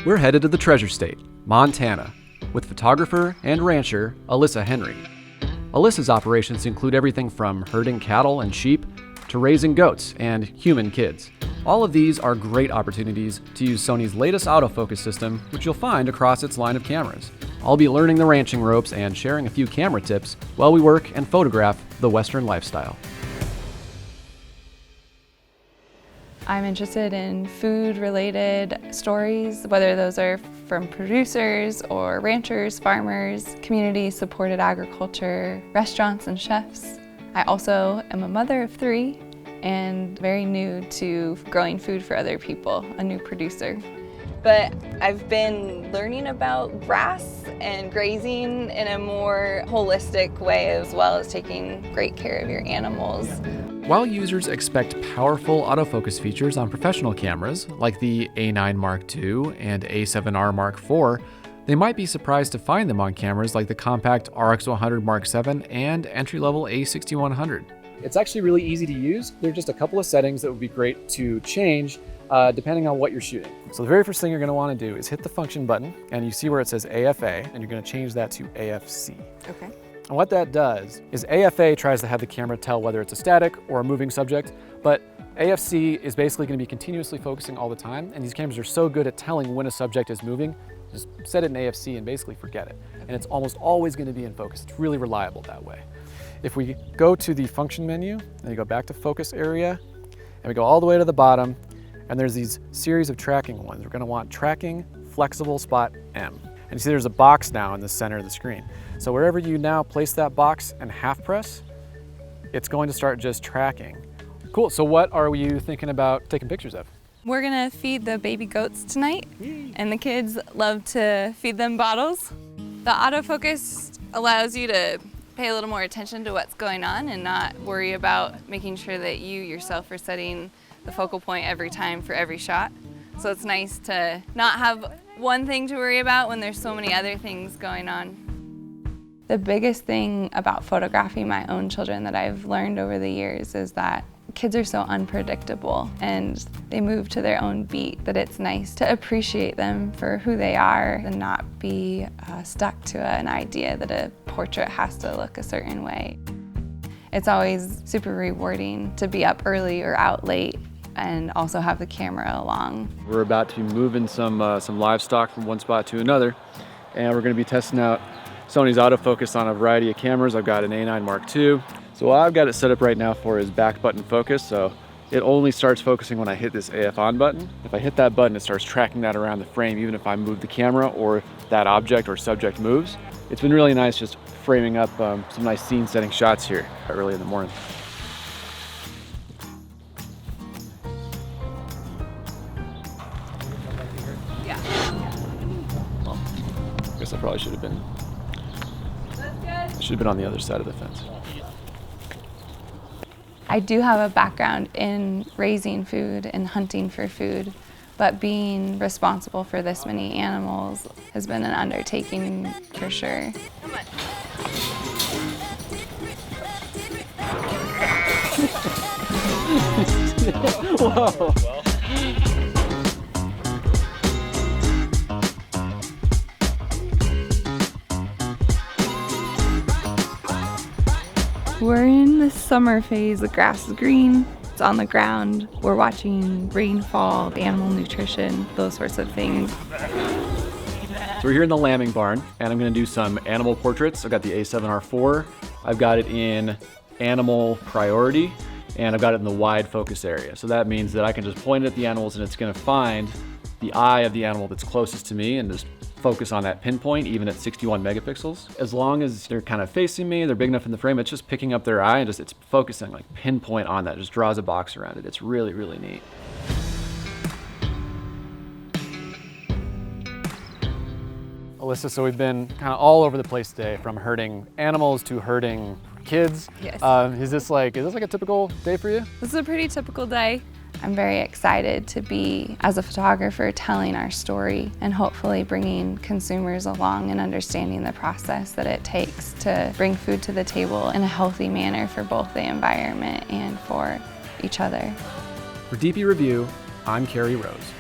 We're headed to the Treasure State, Montana, with photographer and rancher Alyssa Henry. Alyssa's operations include everything from herding cattle and sheep to raising goats and human kids. All of these are great opportunities to use Sony's latest autofocus system, which you'll find across its line of cameras. I'll be learning the ranching ropes and sharing a few camera tips while we work and photograph the Western lifestyle. I'm interested in food-related stories, whether those are from producers or ranchers, farmers, community-supported agriculture, restaurants and chefs. I also am a mother of 3 and very new to growing food for other people, a new producer. But I've been learning about grass and grazing in a more holistic way, as well as taking great care of your animals. While users expect powerful autofocus features on professional cameras, like the A9 Mark II and A7R Mark IV, they might be surprised to find them on cameras like the compact RX100 Mark VII and entry-level A6100. It's actually really easy to use. There are just a couple of settings that would be great to change depending on what you're shooting. So the very first thing you're going to want to do is hit the function button, and you see where it says AFA, and you're going to change that to AFC. Okay. And what that does is AFA tries to have the camera tell whether it's a static or a moving subject, but AFC is basically going to be continuously focusing all the time, and these cameras are so good at telling when a subject is moving, just set it in AFC and basically forget it. And it's almost always going to be in focus. It's really reliable that way. If we go to the function menu, and you go back to focus area, and we go all the way to the bottom, and there's these series of tracking ones. We're going to want tracking flexible spot M. And you see there's a box now in the center of the screen. So wherever you now place that box and half press, it's going to start just tracking. Cool, so what are you thinking about taking pictures of? We're gonna feed the baby goats tonight, and the kids love to feed them bottles. The autofocus allows you to pay a little more attention to what's going on and not worry about making sure that you yourself are setting the focal point every time for every shot. So it's nice to not have one thing to worry about when there's so many other things going on. The biggest thing about photographing my own children that I've learned over the years is that kids are so unpredictable and they move to their own beat, that it's nice to appreciate them for who they are and not be stuck to an idea that a portrait has to look a certain way. It's always super rewarding to be up early or out late and also have the camera along. We're about to be moving some livestock from one spot to another, and we're going to be testing out Sony's autofocus on a variety of cameras. I've got an A9 Mark II. So what I've got it set up right now for is back button focus, so it only starts focusing when I hit this AF on button. If I hit that button, it starts tracking that around the frame, even if I move the camera or that object or subject moves. It's been really nice just framing up some nice scene setting shots here early in the morning. Well, I guess I probably should have been. I should have been on the other side of the fence. I do have a background in raising food and hunting for food, but being responsible for this many animals has been an undertaking for sure. Come on. Whoa. We're in the summer phase. The grass is green, it's on the ground. We're watching rainfall, animal nutrition, those sorts of things. So we're here in the lambing barn, and I'm gonna do some animal portraits. I've got the A7R4. I've got it in animal priority, and I've got it in the wide focus area. So that means that I can just point it at the animals and it's gonna find the eye of the animal that's closest to me and just focus on that pinpoint, even at 61 megapixels. As long as they're kind of facing me, they're big enough in the frame, it's just picking up their eye and it's focusing, like pinpoint on that, it just draws a box around it. It's really, really neat. Alyssa, so we've been kind of all over the place today, from herding animals to herding kids. Yes. Is this like a typical day for you? This is a pretty typical day. I'm very excited to be, as a photographer, telling our story and hopefully bringing consumers along and understanding the process that it takes to bring food to the table in a healthy manner for both the environment and for each other. For DPReview, I'm Carrie Rose.